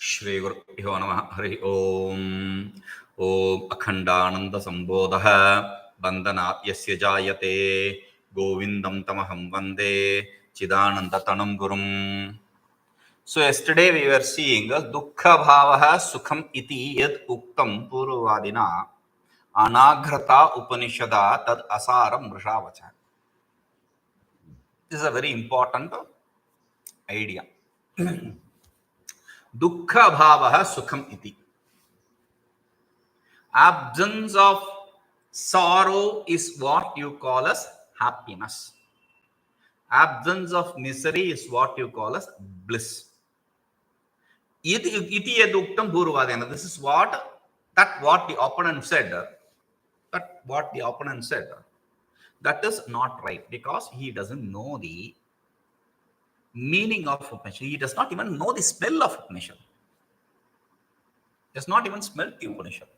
Shri Gurubhyo Namaha Hari Om. Om Akhandananda Sambodha Bandhanat Yasya Jayate Govindam Tamaham Vande Chidanandatanam Gurum. So yesterday we were seeing duḥkhābhāvastu sukham iti yad uktam purvadina anagrata upanishada tad asaram mrishavacha. This is a very important idea. Duḥkhābhāvastu sukham iti. Absence of sorrow is what you call as happiness. Absence of misery is what you call as bliss. Iti yaduktam bhurvadena. This is what the opponent said. That is not right, because he doesn't know the meaning of Upanishad. He does not even know the smell of Upanishad. Does not even smell the Upanishad.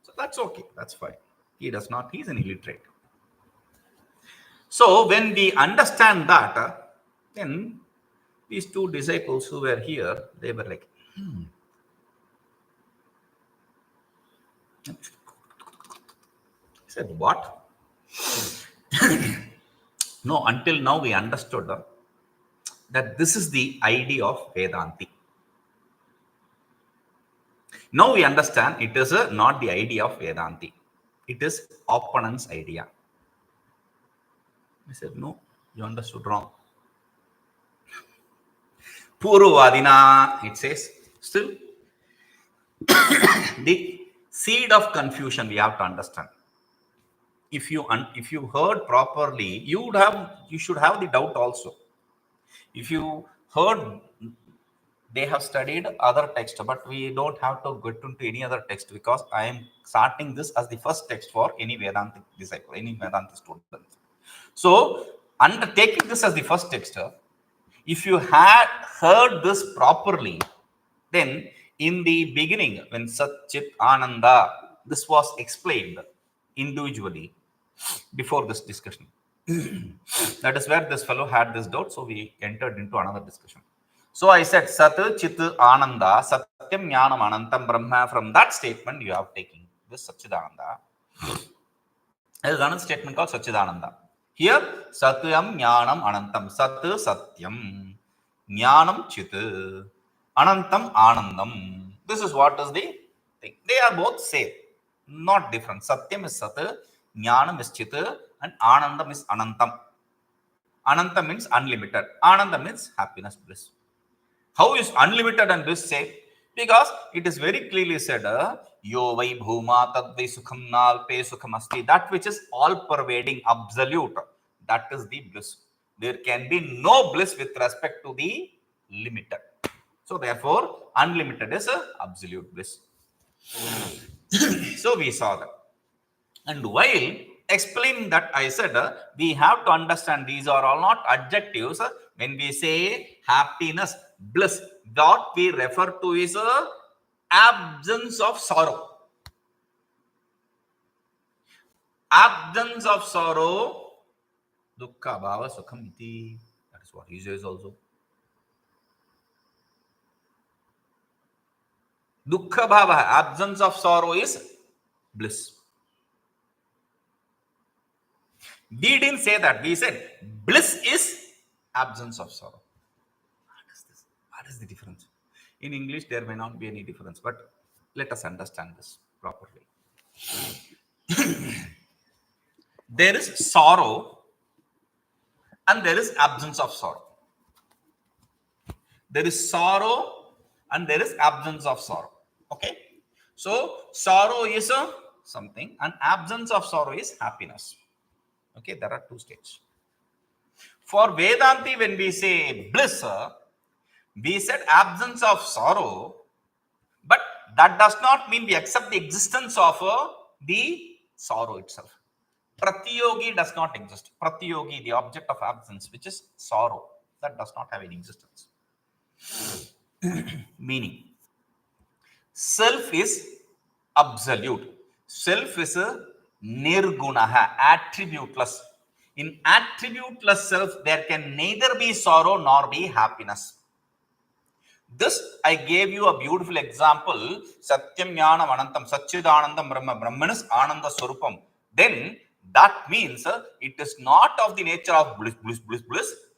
So that's okay. That's fine. He does not. He is an illiterate. So when we understand that, then these two disciples who were here, they were like, He said, what? No, until now we understood that this is the idea of Vedanti. Now we understand it is not the idea of Vedanti. It is opponent's idea. I said, no, you understood wrong. Purvadina, it says, still the seed of confusion we have to understand. If you heard properly, you should have the doubt also. If you heard, they have studied other text, but we don't have to get into any other text, because I am starting this as the first text for any Vedantic disciple, any Vedanta student. So, undertaking this as the first text, if you had heard this properly, then in the beginning, when Sat Chit Ananda, this was explained individually before this discussion. That is where this fellow had this doubt, so we entered into another discussion. So I said Sat Chit Ananda Satyam Jnanam Anantam Brahma. From that statement you have taken this Satchidananda. There is another statement called Satchidananda. Here Satyam Jnanam Anantam. Sat Satyam, Jnanam Chit, Anantam Anandam. This is what is the thing. They are both same, not different. Satyam is Sat, Jnanam is Chit, and Anandam is Anantam. Ananta means unlimited. Ananda means happiness, bliss. How is unlimited and bliss said? Because it is very clearly said, Yo vai bhuma tadvai sukham nalpe sukham asti. That which is all-pervading, absolute. That is the bliss. There can be no bliss with respect to the limited. So therefore, unlimited is absolute bliss. So we saw that. And while explaining that, I said we have to understand these are all not adjectives. When we say happiness, bliss, what we refer to is absence of sorrow. Absence of sorrow, duḥkhābhāvastu sukham iti. That is what he says also. Duḥkhābhāva, absence of sorrow, is bliss. We didn't say that. We said bliss is absence of sorrow. What is this? What is the difference? In English, there may not be any difference, but let us understand this properly. There is sorrow and there is absence of sorrow. There is sorrow and there is absence of sorrow. Okay? So, sorrow is something and absence of sorrow is happiness. Okay, there are two states. For Vedanti, when we say bliss, we said absence of sorrow, but that does not mean we accept the existence of the sorrow itself. Pratyogi does not exist. Pratyogi, the object of absence, which is sorrow, that does not have any existence. Meaning, self is absolute. Self is nirgunaha, attributeless. In attributeless self, there can neither be sorrow nor be happiness. This I gave you a beautiful example. Satyam Jnanam Anantam Satchidanandam Brahma. Brahman is Ananda Swarupam. Then that means it is not of the nature of bliss,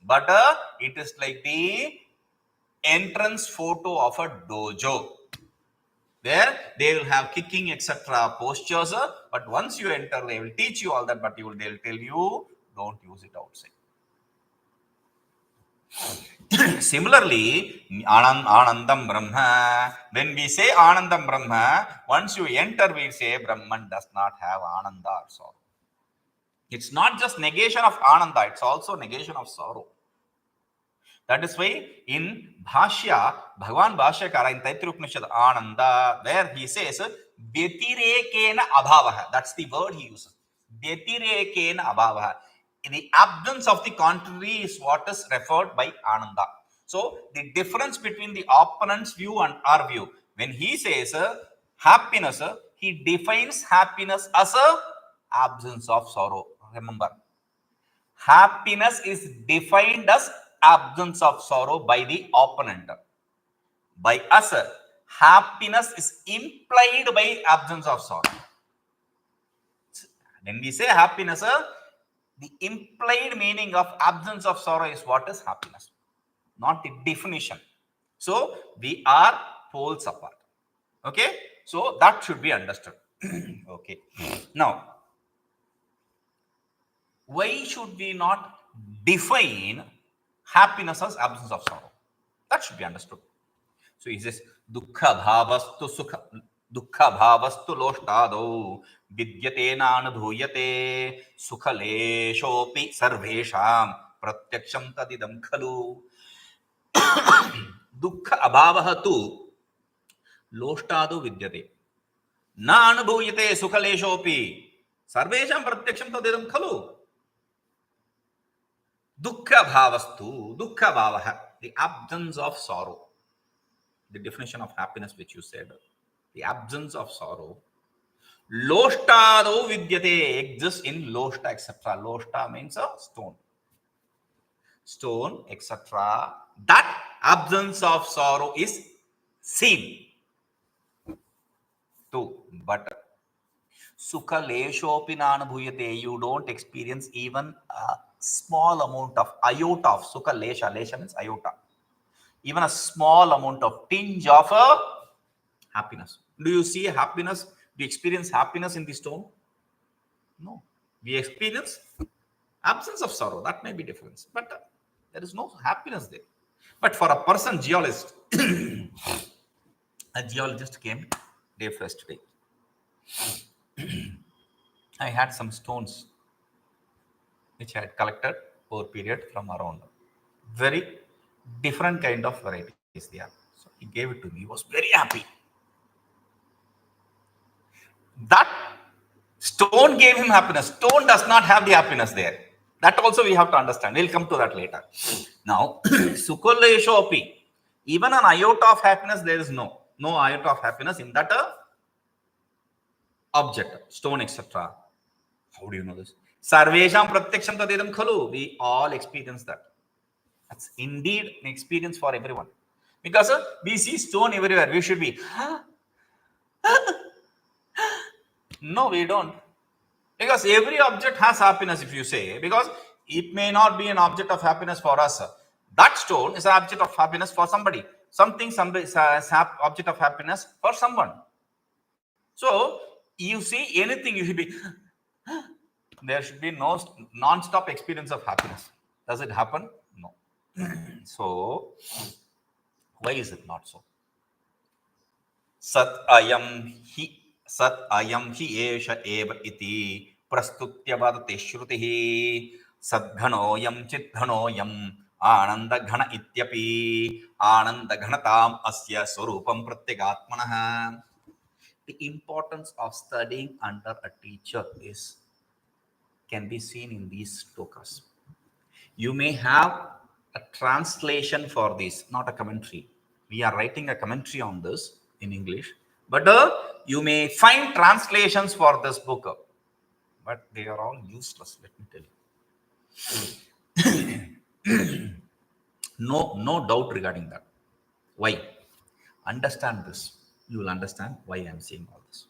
but it is like the entrance photo of a dojo, where they will have kicking, etc. postures. But once you enter, they will teach you all that, but they'll tell you, don't use it outside. Similarly, Anandam Brahma. When we say Anandam Brahma, once you enter, we say Brahman does not have Ananda or sorrow. It's not just negation of Ananda, it's also negation of sorrow. That is why in Bhashya, Bhagavan Bhashyakara in Taittiriya Upanishad Ananda, where he says, Vyatirekena abhavaha. That's the word he uses. Vyatirekena abhavaha. The absence of the contrary is what is referred by Ananda. So, the difference between the opponent's view and our view, when he says happiness, he defines happiness as a absence of sorrow. Remember, happiness is defined as absence of sorrow by the opponent. By us, happiness is implied by absence of sorrow. When we say happiness, the implied meaning of absence of sorrow is what is happiness, not the definition. So, we are poles apart. Okay? So, that should be understood. Okay. Now, why should we not define happiness as absence of sorrow? That should be understood. So, he says, duḥkhābhāvastu loṣṭādau vidyate nānubhūyate sukhaleśo'pi sarveṣāṃ pratyakṣaṃ tadidaṃ khalu duḥkhābhāvastu loṣṭādau vidyate nānubhūyate sukhaleśo'pi sarveṣāṃ pratyakṣaṃ tadidaṃ khalu duḥkhābhāvastu. Duḥkhābhāvaha, the absence of sorrow. The definition of happiness which you said, the absence of sorrow. Loṣṭādau vidyate exists in loṣṭa, etc. Loṣṭa means a stone. Stone, etc. That absence of sorrow is seen. Two, but sukhaleśo'pi nānubhūyate, you don't experience even a small amount of iota of sukhaleśa. Lesha means iota. Even a small amount of tinge of happiness. Do you see happiness? Do you experience happiness in the stone? No. We experience absence of sorrow. That may be different, but there is no happiness there. But for a person, geologist, a geologist came day first today. I had some stones which I had collected over a period from around. Very different kind of varieties they are. So he gave it to me. He was very happy. That stone gave him happiness. Stone does not have the happiness there. That also we have to understand. We'll come to that later. Now, sukhaleśo'pi, even an iota of happiness, there is no iota of happiness in that object, stone, etc. How do you know this? Sarveṣāṃ pratyakṣaṃ tadidaṃ khalu. We all experience that. That's indeed an experience for everyone. Because we see stone everywhere. We should be, no, we don't. Because every object has happiness, if you say. Because it may not be an object of happiness for us. That stone is an object of happiness for somebody. Somebody is an object of happiness for someone. So, you see anything, you should be, there should be no non-stop experience of happiness. Does it happen? No. So, why is it not so? Sadayaṃ hyeṣa eveti prastutya vadati śrutiḥ sadghano'yaṃ cidghano'yamān ānandaghana ityapi ānandaghanatāmasya svarūpaṃ pratyagātmanaḥ. The importance of studying under a teacher can be seen in these shlokas. You may have a translation for this, not a commentary. We are writing a commentary on this in English, but you may find translations for this book, but they are all useless, let me tell you. No doubt regarding that. Why? Understand this. You will understand why I am saying all this.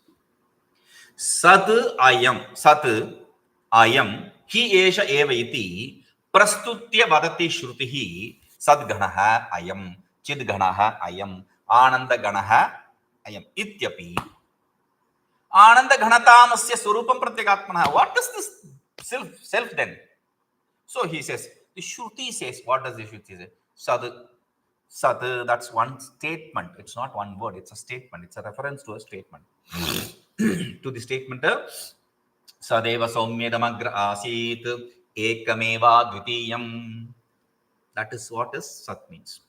Sat ayam hyeṣa eveti prastutya vadati śrutiḥ sadghano'yaṃ cidghano'yamān ānandaghanatāmasya ityapi ānandaghanatāmasya svarūpaṃ pratyagātmanaḥ. What is this self then? So he says, the Shruti says, what does the Shruti say? Sat, that's one statement. It's not one word, it's a statement. It's a reference to a statement. To the statement, sadeva saumyedamagra asit ekameva dvitiyam. That is what is Sat means.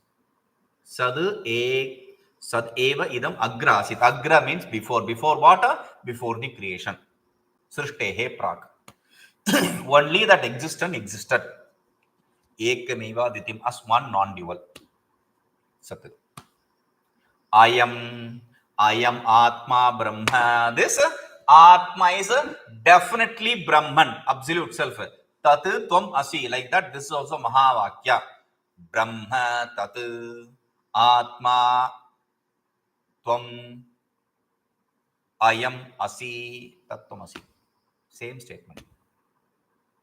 Sad eva idam agra asit. Agra means before. Before what? Before the creation. Śrutiḥ prak. Only that existence existed. Ekameva dvitiyam as one non-dual. Sat. I am Atma Brahma. This Atma is definitely Brahman, absolute self. Tat tvam asi. Like that, this is also Mahavakya. Brahma tat Atma tvam ayam asi tat tvam asi. Same statement.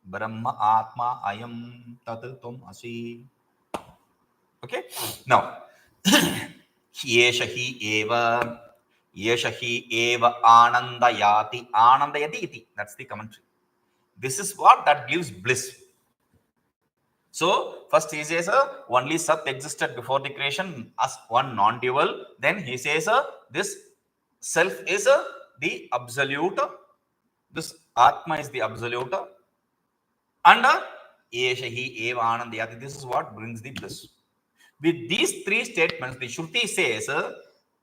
Brahma Atma ayam tat tvam asi. Okay? Now, hyeṣa hi eva ānandayati iti. That's the commentary. This is what that gives bliss. So first he says only Sat existed before the creation as one non-dual. Then he says this self is the absolute. This Atma is the absolute. And hyeṣa hi eva ānandayati. This is what brings the bliss. With these three statements, the Shruti says,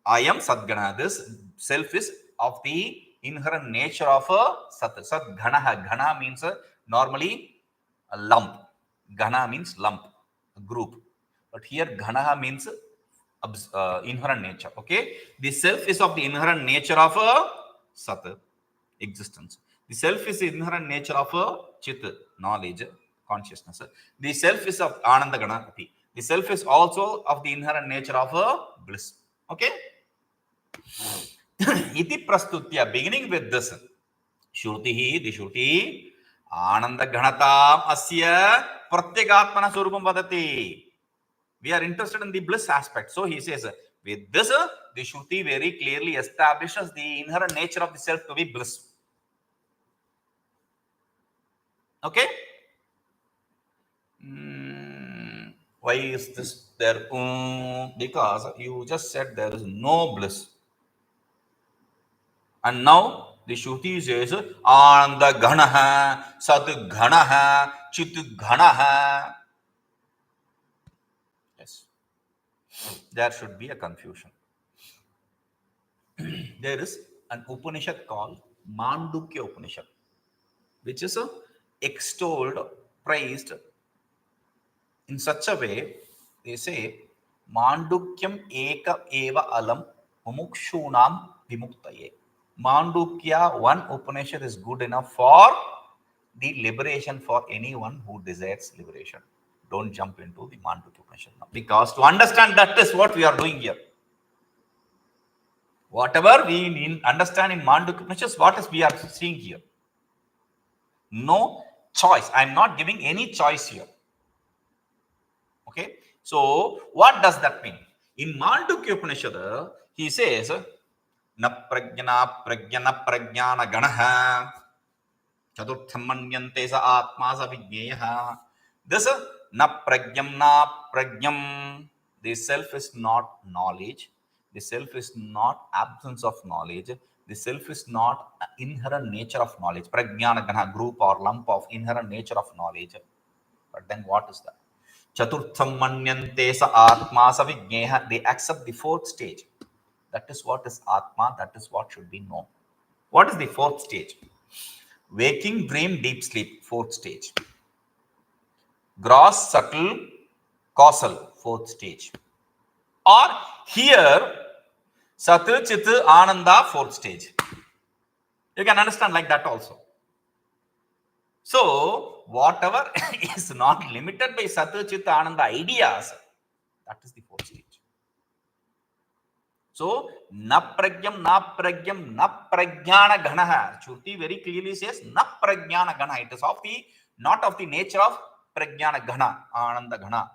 I am sadghana. This self is of the inherent nature of a Sat. Sadghana. Ghana means normally a lump. Ghana means lump, a group. But here Ghana means inherent nature. Okay. The self is of the inherent nature of a Sat, existence. The self is the inherent nature of a Chit, knowledge, consciousness. The self is of ānandaghanatāmasya. The self is also of the inherent nature of a bliss. Okay? Iti prastutya, beginning with this. Śrutiḥ, the Shruti, ānandaghanatāmasya pratyagātmanaḥ svarūpaṃ vadati. We are interested in the bliss aspect. So he says, with this, the Shruti very clearly establishes the inherent nature of the self to be bliss. Okay? Why is this there? Because you just said there is no bliss. And now the Shruti says, ānandaghanatāmasya, sadghano'yaṃ, cidghano'yamānandaghana. Yes. There should be a confusion. There is an Upanishad called Mandukya Upanishad, which is extolled, praised in such a way. They say, Mandukyam eka eva alam mumukshunam vimuktaye. Mandukya, one Upanishad is good enough for the liberation for anyone who desires liberation. Don't jump into the Mandukya Upanishad now. Because to understand that is what we are doing here. Whatever we understand in Mandukya Upanishad, what is we are seeing here. No choice. I am not giving any choice here. Okay. So what does that mean? In Mandukya Upanishad, he says, na prajna prajnana ganaha chaturthamanyante sa atma sa vidyaha. This na prajnam. The self is not knowledge. The self is not absence of knowledge. The self is not inherent nature of knowledge. Prajnana gana, group or lump of inherent nature of knowledge. But then what is that? Chaturthamanyante sa atma sa vidyaha. They accept the fourth stage. That is what is Atma. That is what should be known. What is the fourth stage? Waking, dream, deep sleep, fourth stage. Gross, subtle, causal, fourth stage. Or here, Sat, Chit, Ananda, fourth stage. You can understand like that also. So, whatever is not limited by Sat, Chit, Ananda ideas, that is the fourth stage. So, na pragyam, na pragyam, na pragyana ghanaha. Shruti very clearly says na pragyana ghana. It is of the not of the nature of pragyana ghana, ānandaghana,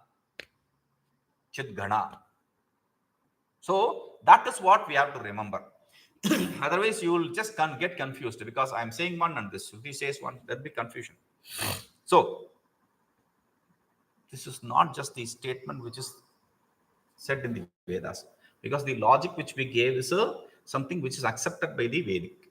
cidghana. So that is what we have to remember. Otherwise, you will just get confused because I am saying one and this Shruti says one. There will be confusion. So this is not just the statement which is said in the Vedas, because the logic which we gave is something which is accepted by the Vedic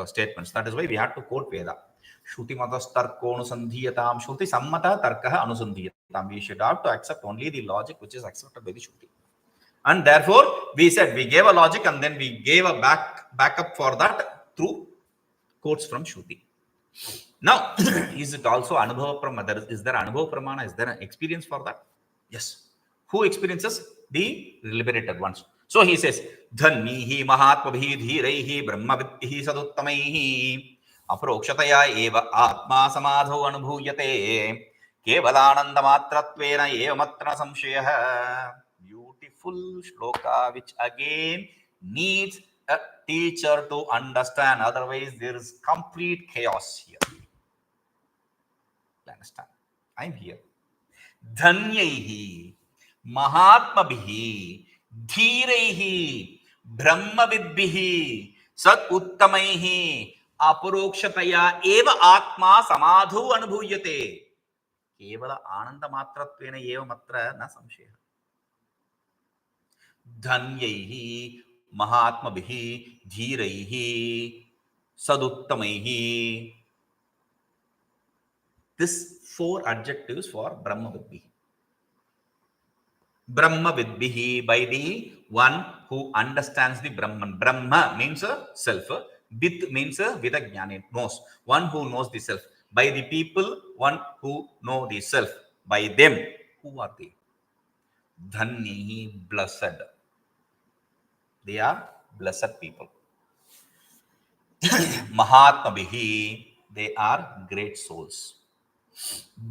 statements. That is why we have to quote Veda. Shruti matas tarko anusandhiyatam, Shruti sammata tarkaha anusandhiyatam. We should have to accept only the logic which is accepted by the Shruti. And therefore, we said we gave a logic and then we gave a backup for that through quotes from Shruti. Now, is it also anubhava pramana? Is there anubhava pramana? Is there an experience for that? Yes. Who experiences? The liberated ones. So he says, dhanyairmahātmabhidhīrairbrahmavidbhiḥ saduttamaiḥ aparokṣatayaivātmā samādhāvanubhūyate kevalānandamātratvenaivamatra saṃśayaḥ. Beautiful shloka which again needs a teacher to understand. Otherwise, there is complete chaos here. Understand? I am here. Dhanyaihi mahatmabhihi dhiraihi brahmavidbhihi saduttamaiḥ aparokṣatayaivātmā samādhāvanubhūyate kevalānandamātratvenaivamatra na saṃśayaḥ. Dhanyaihi mahatmabhihi dhiraihi saduttamaiḥ. This 4 adjectives for brahmavidbhihi. Brahmavidbhihi, by the one who understands the Brahman. Brahma means self. Vid means vidajnani, knows. One who knows the self. By the people, one who know the self. By them, who are they? Dhanyihi, blessed. They are blessed people. Mahatmabhihi, they are great souls.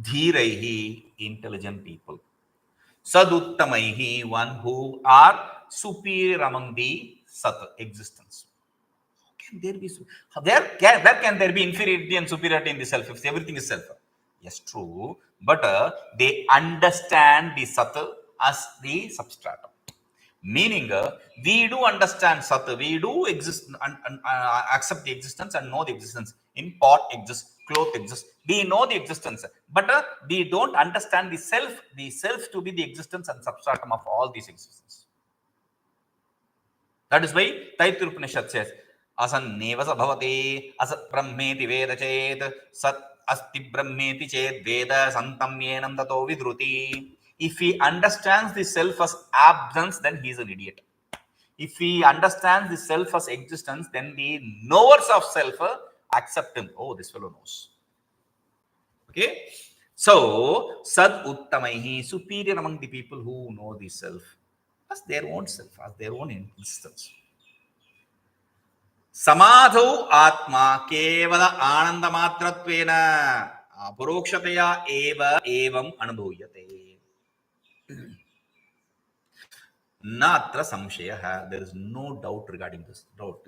Dhiraihi, intelligent people. Saduttamaiḥ, one who are superior among the sat, existence. How can there be? Where can there be inferiority and superiority in the self if everything is self? Yes, true. But they understand the sat as the substratum. Meaning, we do understand sat, we do exist and accept the existence and know the existence. In pot exists, cloth exists. We know the existence, but we don't understand the self to be the existence and substratum of all these existences. That is why Taittiriya Upanishad says, asanneva sabhavati asat brahmeti veda chet sat asti brahmeti chet veda santam yenam tato vidruti. If he understands the self as absence, then he is an idiot. If he understands the self as existence, then the knowers of self accept him. Oh, this fellow knows. Okay. So, saduttamaiḥ, superior among the people who know the self as their own self, as their own existence. Samādhāvanubhūyate kevalānandamātratvenaivamatra aparokṣatayaivātmā. Natra samśayaḥ. There is no doubt regarding this. No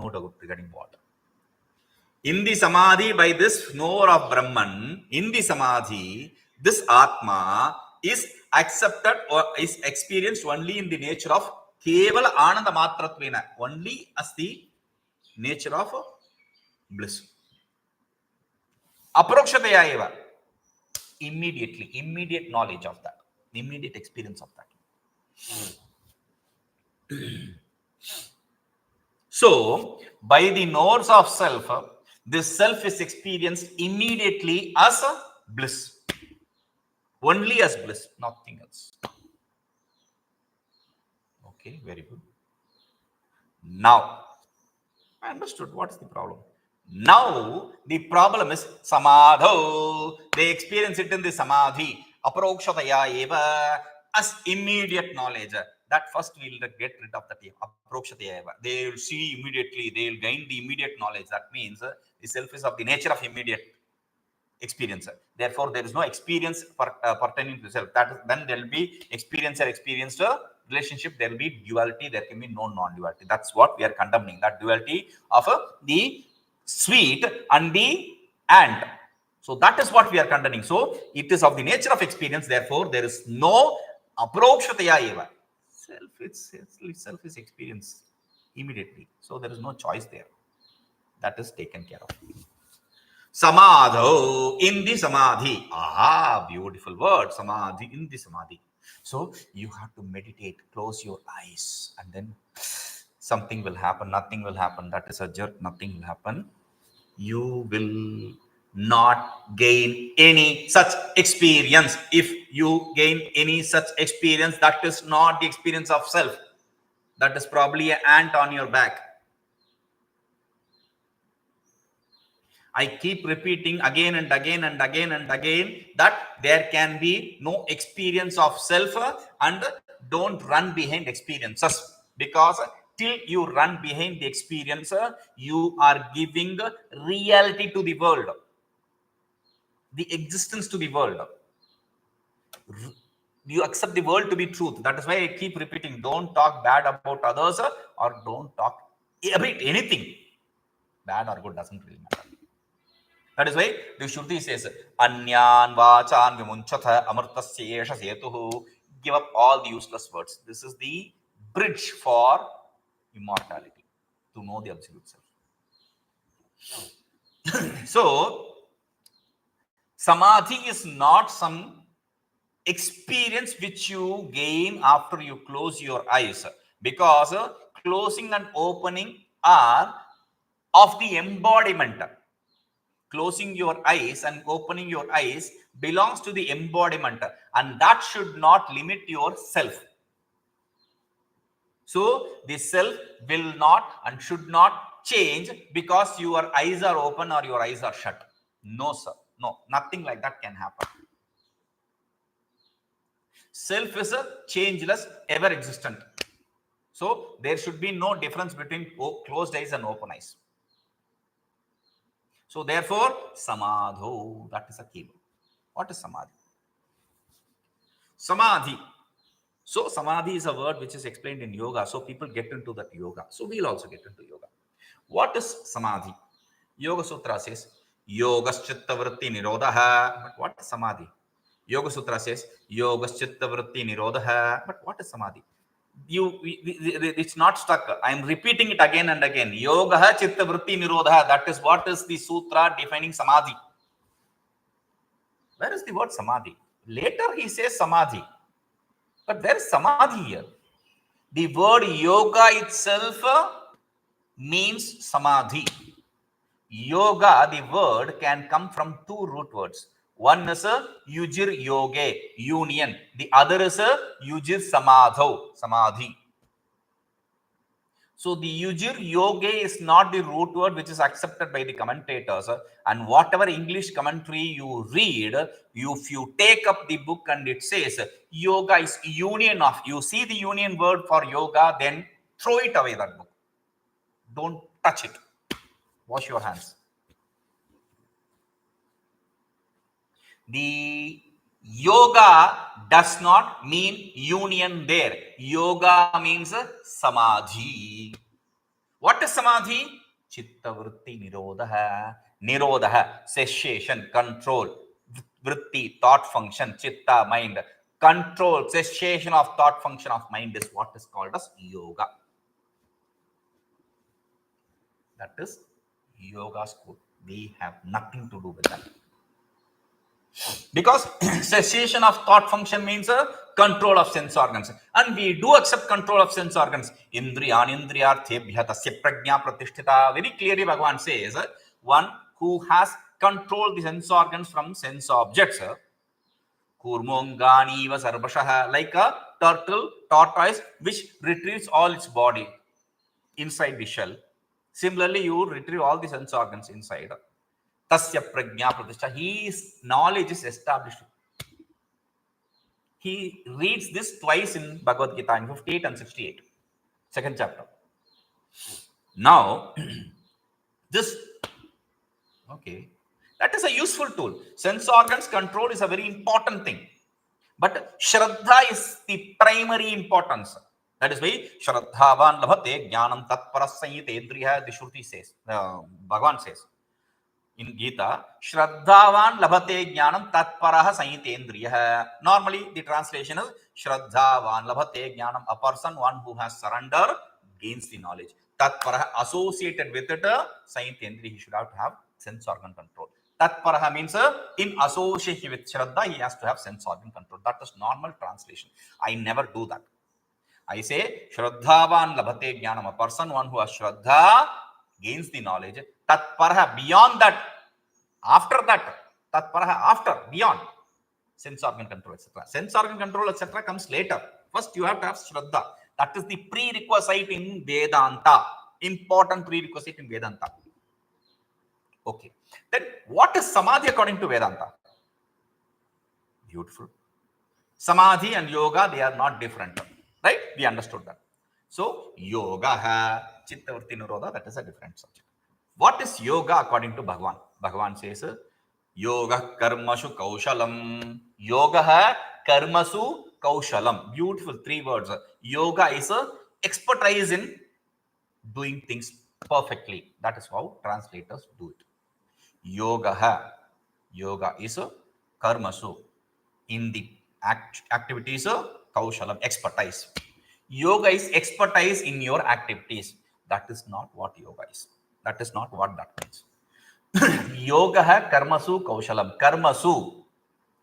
doubt regarding what? In the samadhi, by this knower of Brahman, in the samadhi, this Atma is accepted or is experienced only in the nature of kevalānandamātratvenaivamatra, only as the nature of bliss. Aparokṣatayaivātmā, immediate knowledge of that, immediate experience of that. So, by the knowers of self, this self is experienced immediately as a bliss. Only as bliss, nothing else. Okay, very good. Now, I understood what is the problem. Now, the problem is samādhau. They experience it in the samadhi. Aparokṣatayaivā, as immediate knowledge. That first we will get rid of that aparokṣatayaivā. They will see immediately, they will gain the immediate knowledge. That means the self is of the nature of immediate experience. Therefore, there is no experience pertaining to self. That is, then there will be experiencer experienced relationship, there will be duality, there can be no non-duality. That's what we are condemning, that duality of the sweet and the ant. So that is what we are condemning. So it is of the nature of experience, therefore there is no aparokṣatayaivātmā. Self is experience immediately. So there is no choice there. That is taken care of. Samādhau, in the samadhi. Ah, beautiful word. Samadhi, in the samadhi. So you have to meditate, close your eyes, and then something will happen, nothing will happen. That is a jerk, nothing will happen. You will not gain any such experience. If you gain any such experience, that is not the experience of self. That is probably an ant on your back. I keep repeating again and again and again and again that there can be no experience of self, and don't run behind experiences, because till you run behind the experience, you are giving reality to the world, the existence to the world. You accept the world to be truth. That is why I keep repeating, don't talk bad about others, or don't talk about anything. Bad or good doesn't really matter. That is why the Shruti says, Anyan vachan vimunchatha amartasya esha setuhu. Give up all the useless words. This is the bridge for immortality, to know the absolute self. So, samadhi is not some experience which you gain after you close your eyes, because closing and opening are of the embodiment. Closing your eyes and opening your eyes belongs to the embodiment, and that should not limit your self. So the self will not and should not change because your eyes are open or your eyes are shut. No, sir. No, nothing like that can happen. Self is a changeless, ever existent. So there should be no difference between closed eyes and open eyes. So therefore, samadho, that is a keyword. What is samadhi? Samadhi. So samadhi is a word which is explained in yoga. So people get into that yoga. So we'll also get into yoga. What is samadhi? Yoga Sutra says, yogaschitta vritti nirodha. But what is samadhi? Yoga Sutra says, yogaschitta vritti nirodha. But what is samadhi? It's not stuck. I am repeating it again and again. Yoga chitta vritti nirodha. That is what is the sutra defining samadhi. Where is the word samadhi? Later he says samadhi, but there is samadhi here. The word yoga itself means samadhi. Yoga, the word, can come from two root words. One is a yujir yoge, union. The other is a yujir samadho, samadhi. So the yujir yoge is not the root word which is accepted by the commentators. And whatever English commentary you read, if you take up the book and it says yoga is union of, you see the union word for yoga, then throw it away, that book. Don't touch it. Wash your hands. The yoga does not mean union there. Yoga means samadhi. What is samadhi? Chitta vritti nirodha. Nirodha, cessation, control. Vritti, thought function. Chitta, mind. Control, cessation of thought function of mind is what is called as yoga. That is yoga school. We have nothing to do with that. Because cessation of thought function means control of sense organs. And we do accept control of sense organs. Indriyanindriyarthebhya tasya prajñā pratisthita. Very clearly Bhagavan says, one who has controlled the sense organs from sense objects. Kurmonganiva sarvaṣāṃ, like a tortoise which retrieves all its body inside the shell. Similarly, you retrieve all the sense organs inside. Tasya prajñā pratisthita. His knowledge is established. He reads this twice in Bhagavad Gita, in 58 and 68, second chapter. Now, this, okay, that is a useful tool. Sense organs control is a very important thing. But Shraddha is the primary importance. That is why Shraddhavan labhate jnanam tatparasayitendriya, the Shruti says, Bhagavan says. In Gita, Shraddhavan labhate jnanam tatparaha sayitendriya. Normally, the translation is Shraddhavan labhate jnanam. A person, one who has surrendered, gains the knowledge. Tatparaha, associated with it, sayitendriya, he should have to have sense organ control. Tatparaha means in association with Shraddha, he has to have sense organ control. That is normal translation. I never do that. I say Shraddhavan labhate jnanam. A person, one who has Shraddha, gains the knowledge. Tatparaha, beyond that, after that, tatparaha, after, beyond, sense organ control, etc. Sense organ control, etc. comes later. First, you have to have Shraddha. That is the prerequisite in Vedanta. Important prerequisite in Vedanta. Okay. Then, what is Samadhi according to Vedanta? Beautiful. Samadhi and yoga, they are not different. Right? We understood that. So, yoga, chittavritti nirodha, that is a different subject. What is yoga according to Bhagavan? Bhagavan says, yoga karmashu kaushalam. Yoga karmasu kaushalam. Beautiful 3 words. Yoga is expertise in doing things perfectly. That is how translators do it. Yoga is karmasu. In the activities, kaushalam, expertise. Yoga is expertise in your activities. That is not what yoga is. That is not what that means. Yoga karmasu kaushalam. Karmasu,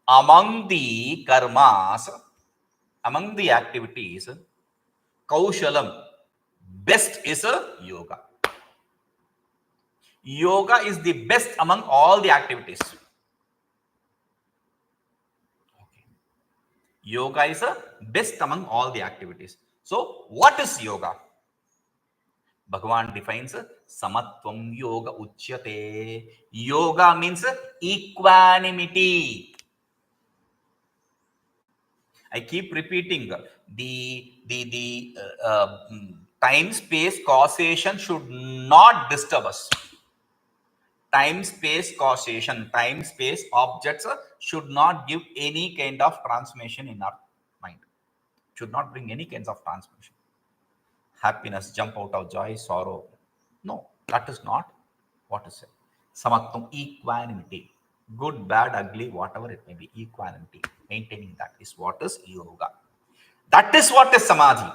among the karmas, among the activities, kaushalam, best is yoga. Yoga is the best among all the activities. Okay. Yoga is best among all the activities. So, what is yoga? Bhagavan defines samatvam yoga uchyate. Yoga means equanimity. I keep repeating the time space causation should not disturb us. Time space causation, time space objects should not give any kind of transformation in our mind. Should not bring any kinds of transformation. Happiness, jump out of joy, sorrow. No, that is not what is it. Samatvam, equanimity. Good, bad, ugly, whatever it may be, equanimity. Maintaining that is what is yoga. That is what is samadhi.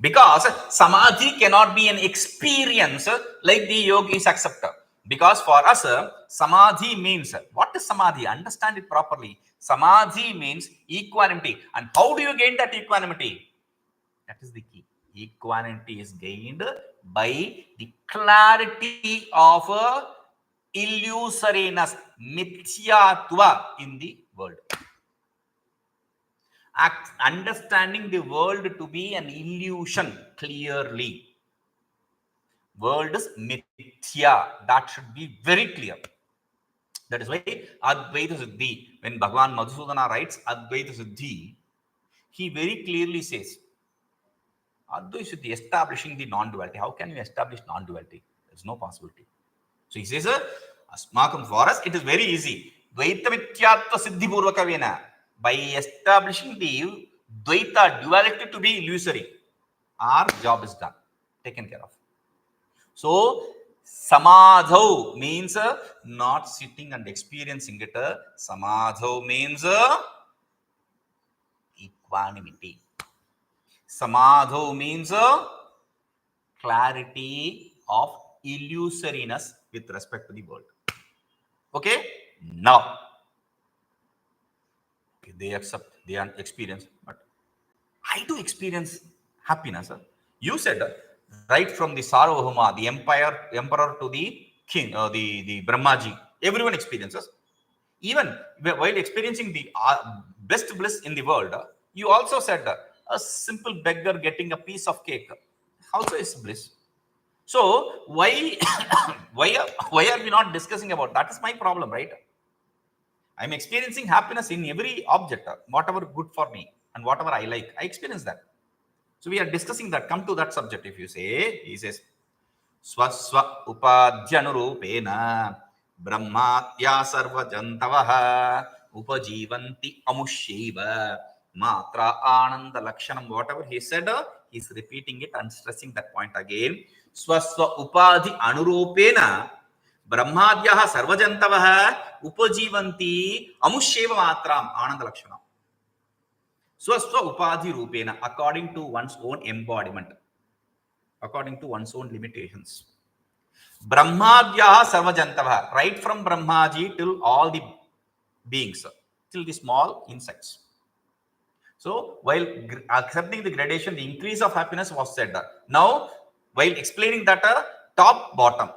Because samadhi cannot be an experience like the yogis accept. Because for us, samadhi means, what is samadhi? Understand it properly. Samadhi means equanimity. And how do you gain that equanimity? That is the key. Equanimity is gained by the clarity of illusoriness, mithyatva in the world. Understanding the world to be an illusion clearly. World is mithya. That should be very clear. That is why Advaita Siddhi, when Bhagavan Madhusudana writes Advaita Siddhi, he very clearly says, Advaita Siddhi, establishing the non-duality. How can you establish non-duality? There is no possibility. So he says, Asmakam, for us, it is very easy. Dvaita Mityatva Siddhi Purvakavena. By establishing the Dvaita, duality to be illusory, our job is done, taken care of. So, samadhau means not sitting and experiencing it. Samadhau means equanimity. Samadhau means clarity of illusoriness with respect to the world. Okay? Now, they accept, they experience, but I do experience happiness. You said right from the Sarvabhauma, the emperor to the king, the Brahmaji, everyone experiences. Even while experiencing the best bliss in the world, you also said a simple beggar getting a piece of cake also is bliss. So why are we not discussing about that? Is my problem, right? I'm experiencing happiness in every object, whatever good for me and whatever I like, I experience that. So we are discussing that. Come to that subject. If you say, he says, svasvopādhyanurūpeṇa brahmādyāḥ sarvajantavaḥ upajīvantyamuṣyaiva mātrāmānandalakṣaṇām. Whatever he said, he's repeating it and stressing that point again. svasvopādhyanurūpeṇa brahmādyāḥ sarvajantavaḥ upajīvanti amuṣyaiva mātrāṃ ānandalakṣaṇām. Svasvopādhyanurūpeṇa, according to one's own embodiment, according to one's own limitations. Brahmādyāḥ sarvajantavaḥ, right from Brahmaji till all the beings, till the small insects. So, while accepting the gradation, the increase of happiness was said. Now, while explaining that top bottom,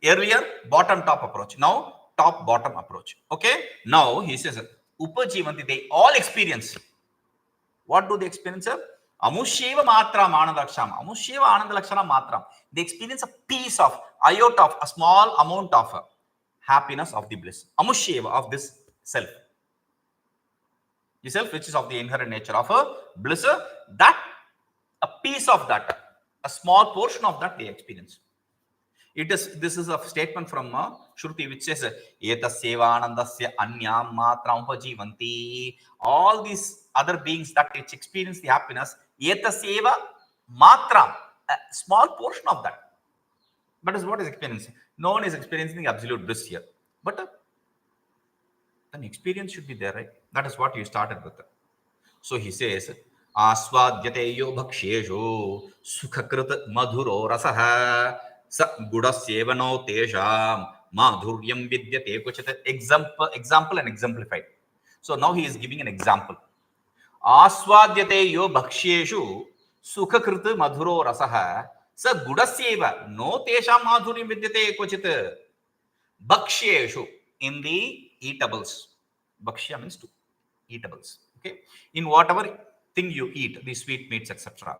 earlier bottom top approach, now top bottom approach. Okay, now he says upajīvanti, they all experience. What do they experience? Amuṣyaiva mātrāṃ ānandaghanatāmasya, amuṣyaiva ānandalakṣaṇām mātrāṃ. They experience a piece of, iota of, a small amount of happiness of the bliss. Amuṣyaiva, of this self. The self which is of the inherent nature of a bliss, that a piece of that, a small portion of that they experience. This is a statement from śrutiḥ which says etasyeva anyam mātrāṃ upajīvanti. All these other beings that which experience the happiness, etasyeva mātrāṃ, a small portion of that. But is what is experiencing? No one is experiencing absolute bliss here. But then experience should be there, right? That is what you started with. So he says, asvadyate yo bhaksheshu sukhakrit madhuro rasah sa gudasyeva no tesham madhuryam vidyate kuchit. Example and exemplified. So now he is giving an example. Asvadyate yo bhaksheshu sukhakrit madhuro rasah sa gudasyeva no tesham madhuryam vidyate kuchit. Bhaksheshu, in the eatables. Bhakshya means to eatables. Okay, in whatever thing you eat, the sweet meats, etc.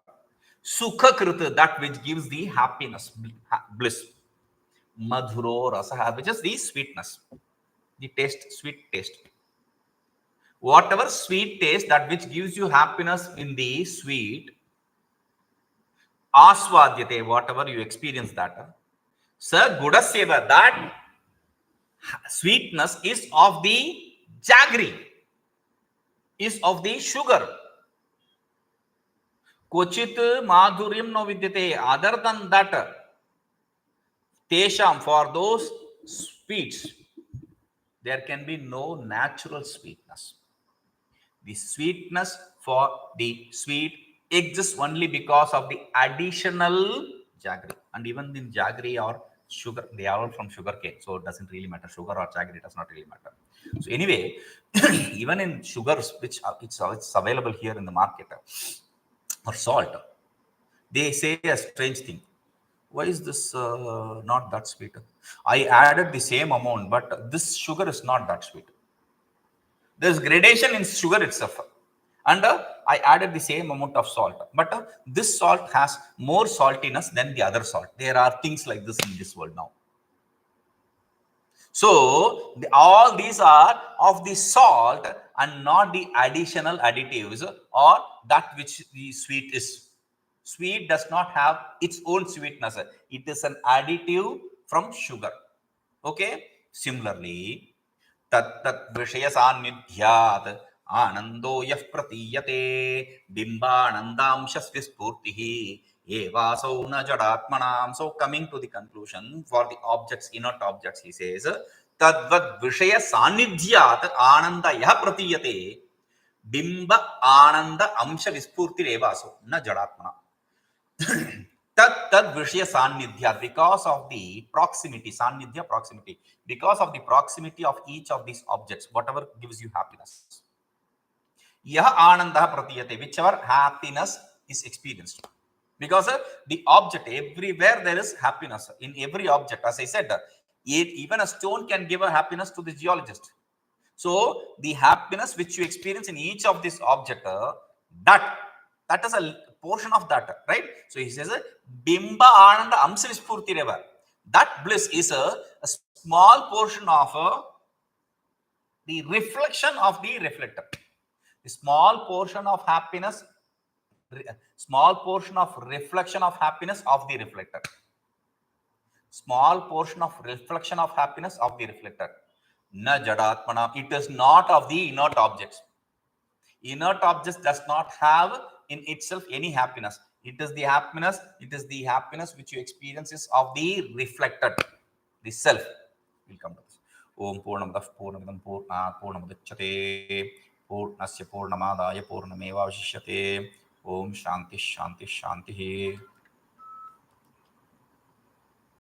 Sukhakrit, that which gives the happiness, bliss. Madhuro rasaha, which is the sweetness, the taste, sweet taste. Whatever sweet taste, that which gives you happiness in the sweet. Asvadyate, whatever you experience that. Sa gudasyeva, that sweetness is of the jaggery, is of the sugar. Kochit madhuryam no vidyate, other than that, tesham, for those sweets, there can be no natural sweetness. The sweetness for the sweet exists only because of the additional jaggery. And even in jaggery or sugar, they are all from sugar cane, so it doesn't really matter. Sugar or jaggery does not really matter. So anyway, even in sugars, which it's available here in the market, or salt, they say a strange thing. Why is this not that sweet? I added the same amount, but this sugar is not that sweet. There is gradation in sugar itself, and I added the same amount of salt, but this salt has more saltiness than the other salt. There are things like this in this world now. So all these are of the salt and not the additional additives or that which the sweet is. Sweet does not have its own sweetness. It is an additive from sugar. Okay. Similarly, tat vidyate ānando yah pratyate bimbānandāṃ vispurtihi evāso na jadatmanam. So coming to the conclusion, for the objects, inert objects, he says tadvad vishaya sanidhyat ānanda yah pratyate bimba ānanda amsha vispurtir evaso na jadatmanam. Tad vishaya sanidhyat, because of the proximity, sanidhya, proximity, because of the proximity of each of these objects, whatever gives you happiness. Yah ānandah pratyate, whichever happiness is experienced. Because the object, everywhere there is happiness. In every object, as I said, even a stone can give a happiness to the geologist. So the happiness which you experience in each of this object, that is a portion of that, right? So he says, bimba ānanda amsa vispurtireva. That bliss is a small portion of the reflection of the reflector. A small portion of happiness, small portion of reflection of happiness of the reflector. Small portion of reflection of happiness of the reflector. Na jadatmana, it is not of the inert objects. Inert objects does not have in itself any happiness. It is the happiness which you experience is of the reflected, the self. Will come to this. Om Purnamadah Purnamidam Purnat Purnamudachyate Purnasya Purnamadaya Purnamevavashishyate. Om Shanti Shanti Shanti.